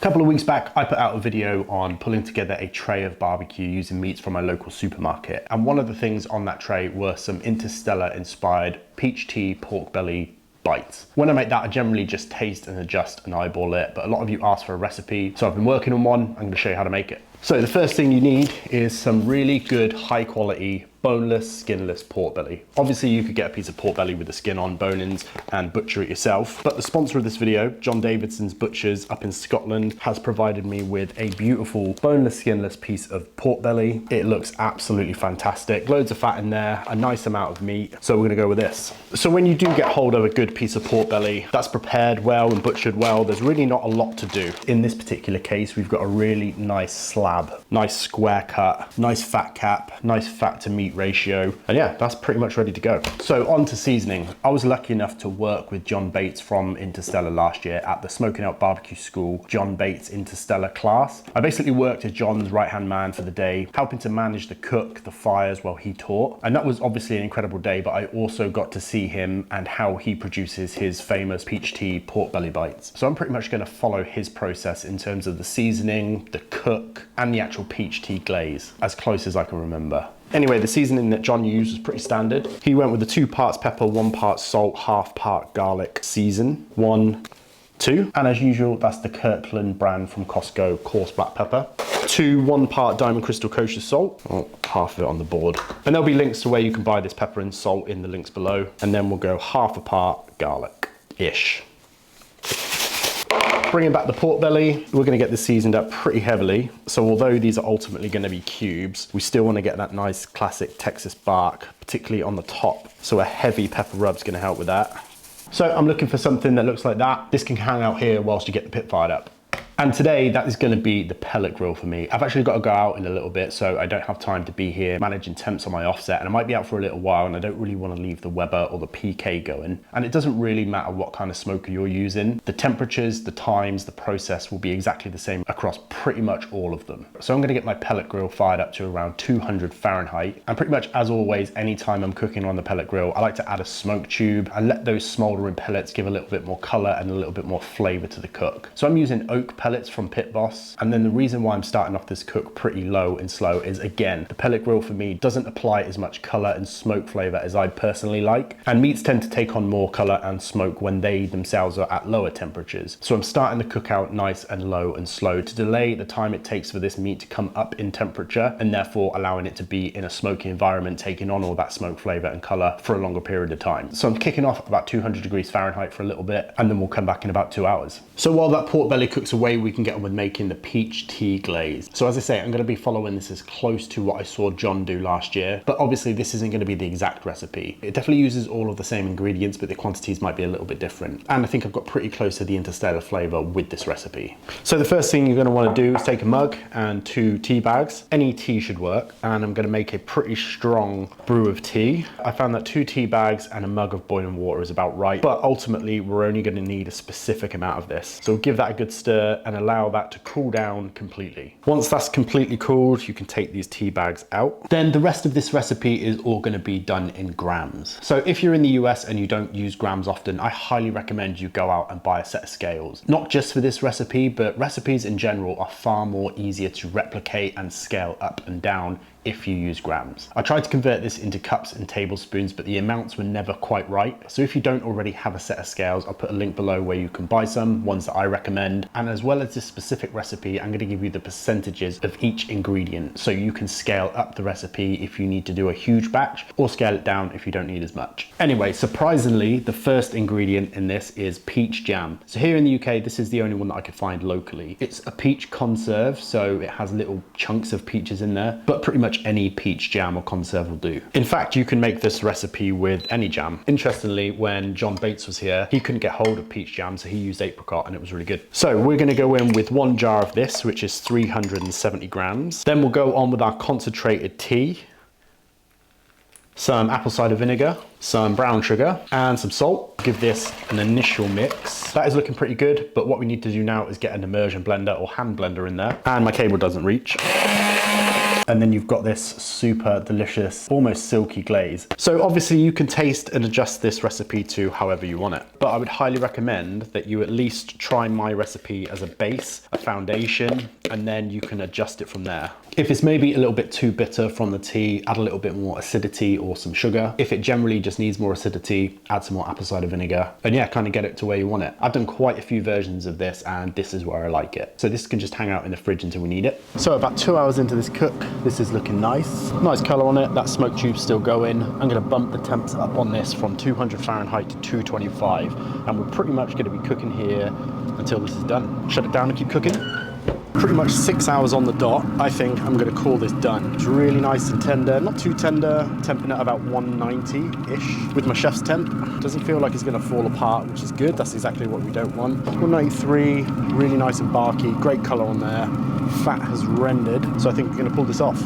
A couple of weeks back, I put out a video on pulling together a tray of barbecue using meats from my local supermarket. And one of the things on that tray were some Interstellar inspired peach tea pork belly bites. When I make that, I generally just taste and adjust and eyeball it, but a lot of you asked for a recipe, so I've been working on one. I'm gonna show you how to make it. So the first thing you need is some really good high quality boneless, skinless pork belly. Obviously you could get a piece of pork belly with the skin on, bone-ins, and butcher it yourself. But the sponsor of this video, John Davidson's Butchers up in Scotland, has provided me with a beautiful boneless, skinless piece of pork belly. It looks absolutely fantastic. Loads of fat in there, a nice amount of meat. So we're gonna go with this. So when you do get hold of a good piece of pork belly that's prepared well and butchered well, there's really not a lot to do. In this particular case, we've got a really nice slab, nice square cut, nice fat cap, nice fat to meat ratio, and yeah, that's pretty much ready to go. So on to seasoning. I was lucky enough to work with John Bates from Interstellar last year at the Smoking Out Barbecue School John Bates Interstellar class. I basically worked as John's right-hand man for the day, helping to manage the cook, the fires while he taught, and that was obviously an incredible day, but I also got to see him and how he produces his famous peach tea pork belly bites. So I'm pretty much going to follow his process in terms of the seasoning, the cook, and the actual peach tea glaze, as close as I can remember. Anyway, the seasoning that John used was pretty standard. He went with the 2 parts pepper, 1 part salt, half part garlic season, 1, 2. And as usual, that's the Kirkland brand from Costco, coarse black pepper. 2 1 part Diamond Crystal kosher salt, half of it on the board. And there'll be links to where you can buy this pepper and salt in the links below. And then we'll go half a part garlic-ish. Bringing back the pork belly, we're gonna get this seasoned up pretty heavily. So although these are ultimately gonna be cubes, we still wanna get that nice classic Texas bark, particularly on the top. So a heavy pepper rub's gonna help with that. So I'm looking for something that looks like that. This can hang out here whilst you get the pit fired up. And today that is going to be the pellet grill for me. I've actually got to go out in a little bit, so I don't have time to be here managing temps on my offset, and I might be out for a little while, and I don't really want to leave the Weber or the PK going. And it doesn't really matter what kind of smoker you're using. The temperatures, the times, the process will be exactly the same across pretty much all of them. So I'm going to get my pellet grill fired up to around 200 Fahrenheit. And pretty much as always, anytime I'm cooking on the pellet grill, I like to add a smoke tube and let those smoldering pellets give a little bit more color and a little bit more flavor to the cook. So I'm using oak pellets from Pit Boss. And then the reason why I'm starting off this cook pretty low and slow is, again, the pellet grill for me doesn't apply as much color and smoke flavor as I personally like. And meats tend to take on more color and smoke when they themselves are at lower temperatures. So I'm starting the cook out nice and low and slow to delay the time it takes for this meat to come up in temperature, and therefore allowing it to be in a smoky environment, taking on all that smoke flavor and color for a longer period of time. So I'm kicking off about 200 degrees Fahrenheit for a little bit, and then we'll come back in about 2 hours. So while that pork belly cooks away, we can get on with making the peach tea glaze. So as I say, I'm going to be following this as close to what I saw John do last year, but obviously this isn't going to be the exact recipe. It definitely uses all of the same ingredients, but the quantities might be a little bit different. And I think I've got pretty close to the Interstellar flavor with this recipe. So the first thing you're going to want to do is take a mug and 2 tea bags. Any tea should work. And I'm going to make a pretty strong brew of tea. I found that 2 tea bags and a mug of boiling water is about right, but ultimately we're only going to need a specific amount of this. So give that a good stir and allow that to cool down completely. Once that's completely cooled, you can take these tea bags out. Then the rest of this recipe is all going to be done in grams. So if you're in the US and you don't use grams often, I highly recommend you go out and buy a set of scales. Not just for this recipe, but recipes in general are far more easier to replicate and scale up and down if you use grams. I tried to convert this into cups and tablespoons, but the amounts were never quite right. So if you don't already have a set of scales, I'll put a link below where you can buy some, ones that I recommend. And as well as this specific recipe, I'm going to give you the percentages of each ingredient, so you can scale up the recipe if you need to do a huge batch, or scale it down if you don't need as much. Anyway, surprisingly, the first ingredient in this is peach jam. So here in the UK, this is the only one that I could find locally. It's a peach conserve, so it has little chunks of peaches in there, but pretty much any peach jam or conserve will do. In fact, you can make this recipe with any jam. Interestingly, when John Bates was here, he couldn't get hold of peach jam, so he used apricot and it was really good. So we're going to go in with 1 jar of this, which is 370 grams. Then we'll go on with our concentrated tea, some apple cider vinegar, some brown sugar and some salt. Give this an initial mix. That is looking pretty good, but what we need to do now is get an immersion blender or hand blender in there. And my cable doesn't reach. And then you've got this super delicious, almost silky glaze. So obviously you can taste and adjust this recipe to however you want it. But I would highly recommend that you at least try my recipe as a base, a foundation, and then you can adjust it from there. If it's maybe a little bit too bitter from the tea, add a little bit more acidity or some sugar. If it generally just needs more acidity, add some more apple cider vinegar. And yeah, kind of get it to where you want it. I've done quite a few versions of this and this is where I like it. So this can just hang out in the fridge until we need it. So about 2 hours into this cook, this is looking nice. Nice color on it, that smoke tube's still going. I'm gonna bump the temps up on this from 200 Fahrenheit to 225. And we're pretty much gonna be cooking here until this is done. Shut it down and keep cooking. Pretty much 6 hours on the dot. I think I'm gonna call this done. It's really nice and tender, not too tender, temping at about 190-ish with my chef's temp. Doesn't feel like it's gonna fall apart, which is good. That's exactly what we don't want. 193, really nice and barky, great color on there. Fat has rendered, so I think we're gonna pull this off.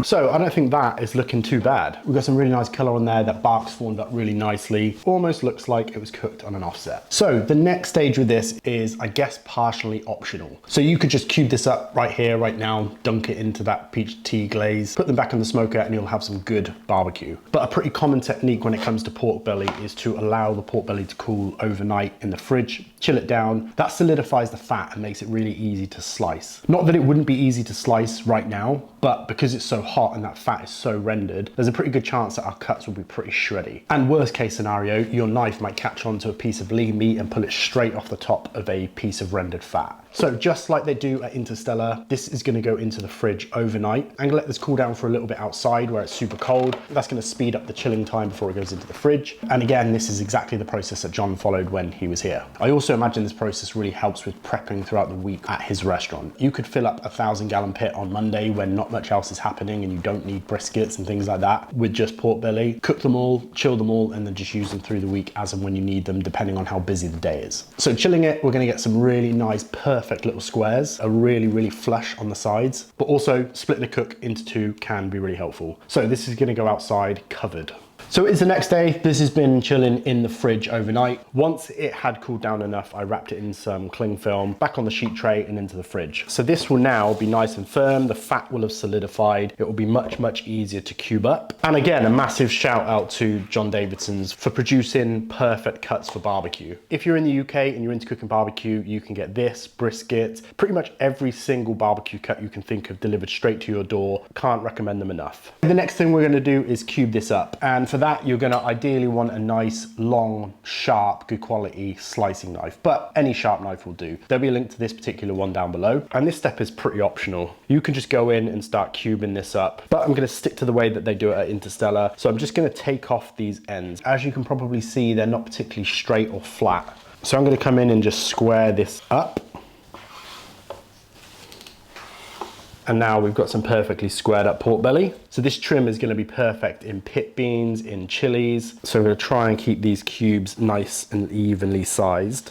So I don't think that is looking too bad. We've got some really nice color on there. That bark's formed up really nicely. Almost looks like it was cooked on an offset. So the next stage with this is, I guess, partially optional. So you could just cube this up right here, right now, dunk it into that peach tea glaze, put them back in the smoker and you'll have some good barbecue. But a pretty common technique when it comes to pork belly is to allow the pork belly to cool overnight in the fridge, chill it down. That solidifies the fat and makes it really easy to slice. Not that it wouldn't be easy to slice right now, but because it's so hot and that fat is so rendered, there's a pretty good chance that our cuts will be pretty shreddy. And worst case scenario, your knife might catch onto a piece of lean meat and pull it straight off the top of a piece of rendered fat. So just like they do at Interstellar, this is gonna go into the fridge overnight. I'm gonna let this cool down for a little bit outside where it's super cold. That's gonna speed up the chilling time before it goes into the fridge. And again, this is exactly the process that John followed when he was here. I also imagine this process really helps with prepping throughout the week at his restaurant. You could fill up a 1,000-gallon pit on Monday when not much else is happening and you don't need briskets and things like that with just pork belly. Cook them all, chill them all, and then just use them through the week as and when you need them, depending on how busy the day is. So chilling it, we're gonna get some really nice, perfect little squares, are really flush on the sides, but also splitting the cook into two can be really helpful. So this is gonna go outside covered. So it's the next day. This has been chilling in the fridge overnight. Once it had cooled down enough, I wrapped it in some cling film, back on the sheet tray and into the fridge. So this will now be nice and firm. The fat will have solidified. It will be much easier to cube up. And again, a massive shout out to John Davidson's for producing perfect cuts for barbecue. If you're in the UK and you're into cooking barbecue, you can get this, brisket, pretty much every single barbecue cut you can think of delivered straight to your door. Can't recommend them enough. The next thing we're gonna do is cube this up. And for that, you're gonna ideally want a nice, long, sharp, good quality slicing knife, but any sharp knife will do. There'll be a link to this particular one down below. And this step is pretty optional. You can just go in and start cubing this up, but I'm gonna stick to the way that they do it at Interstellar. So I'm just gonna take off these ends. As you can probably see, they're not particularly straight or flat. So I'm gonna come in and just square this up. And now we've got some perfectly squared up pork belly. So this trim is gonna be perfect in pit beans, in chilies. So I'm gonna try and keep these cubes nice and evenly sized.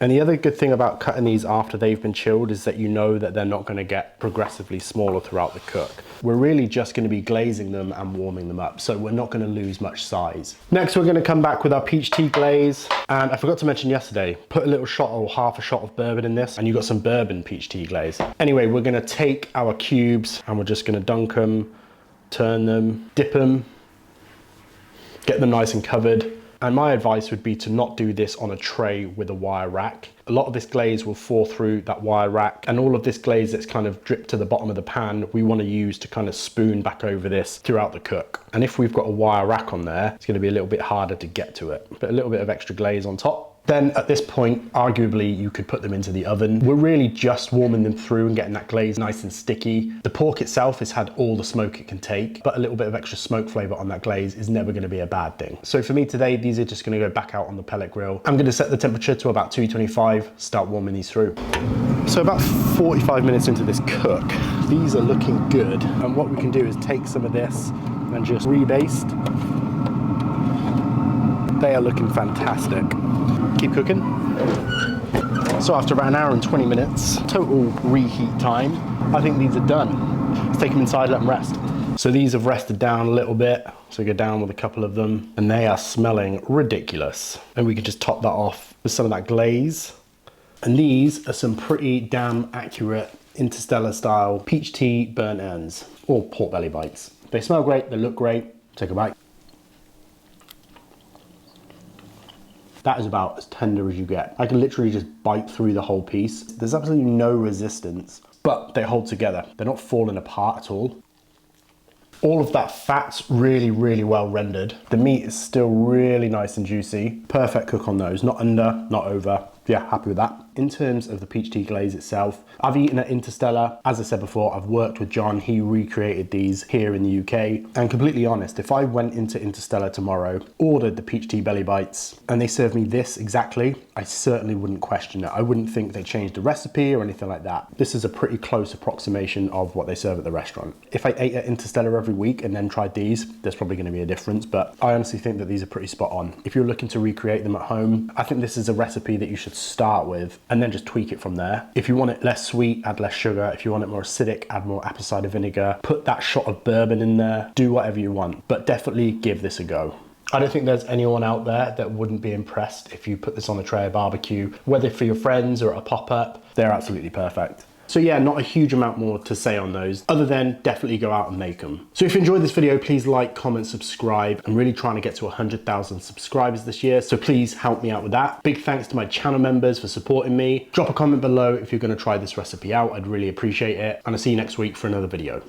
And the other good thing about cutting these after they've been chilled is that you know that they're not gonna get progressively smaller throughout the cook. We're really just gonna be glazing them and warming them up, so we're not gonna lose much size. Next, we're gonna come back with our peach tea glaze. And I forgot to mention yesterday, put a little shot or half a shot of bourbon in this, and you got some bourbon peach tea glaze. Anyway, we're gonna take our cubes and we're just gonna dunk them, turn them, dip them, get them nice and covered. And my advice would be to not do this on a tray with a wire rack. A lot of this glaze will fall through that wire rack, and all of this glaze that's kind of dripped to the bottom of the pan, we want to use to kind of spoon back over this throughout the cook. And if we've got a wire rack on there, it's going to be a little bit harder to get to it. But a little bit of extra glaze on top. Then at this point, arguably, you could put them into the oven. We're really just warming them through and getting that glaze nice and sticky. The pork itself has had all the smoke it can take, but a little bit of extra smoke flavor on that glaze is never gonna be a bad thing. So for me today, these are just gonna go back out on the pellet grill. I'm gonna set the temperature to about 225, start warming these through. So about 45 minutes into this cook, these are looking good. And what we can do is take some of this and just rebaste. They are looking fantastic. Keep cooking. So after about an hour and 20 minutes, total reheat time, I think these are done. Let's take them inside, let them rest. So these have rested down a little bit. So go down with a couple of them and they are smelling ridiculous. And we can just top that off with some of that glaze. And these are some pretty damn accurate Interstellar style peach tea burnt ends or pork belly bites. They smell great, they look great. Take a bite. That is about as tender as you get. I can literally just bite through the whole piece. There's absolutely no resistance, but they hold together. They're not falling apart at all. All of that fat's really, really well rendered. The meat is still really nice and juicy. Perfect cook on those, not under, not over. Yeah, happy with that. In terms of the peach tea glaze itself, I've eaten at Interstellar. As I said before, I've worked with John. He recreated these here in the UK. And completely honest, if I went into Interstellar tomorrow, ordered the peach tea belly bites, and they served me this exactly, I certainly wouldn't question it. I wouldn't think they changed the recipe or anything like that. This is a pretty close approximation of what they serve at the restaurant. If I ate at Interstellar every week and then tried these, there's probably going to be a difference, but I honestly think that these are pretty spot on. If you're looking to recreate them at home, I think this is a recipe that you should start with and then just tweak it from there. If you want it less sweet, add less sugar. If you want it more acidic, add more apple cider vinegar. Put that shot of bourbon in there. Do whatever you want, but definitely give this a go. I don't think there's anyone out there that wouldn't be impressed if you put this on a tray of barbecue, whether for your friends or at a pop-up. They're absolutely perfect. So yeah, not a huge amount more to say on those, other than definitely go out and make them. So if you enjoyed this video, please like, comment, subscribe. I'm really trying to get to 100,000 subscribers this year, so please help me out with that. Big thanks to my channel members for supporting me. Drop a comment below if you're gonna try this recipe out. I'd really appreciate it. And I'll see you next week for another video.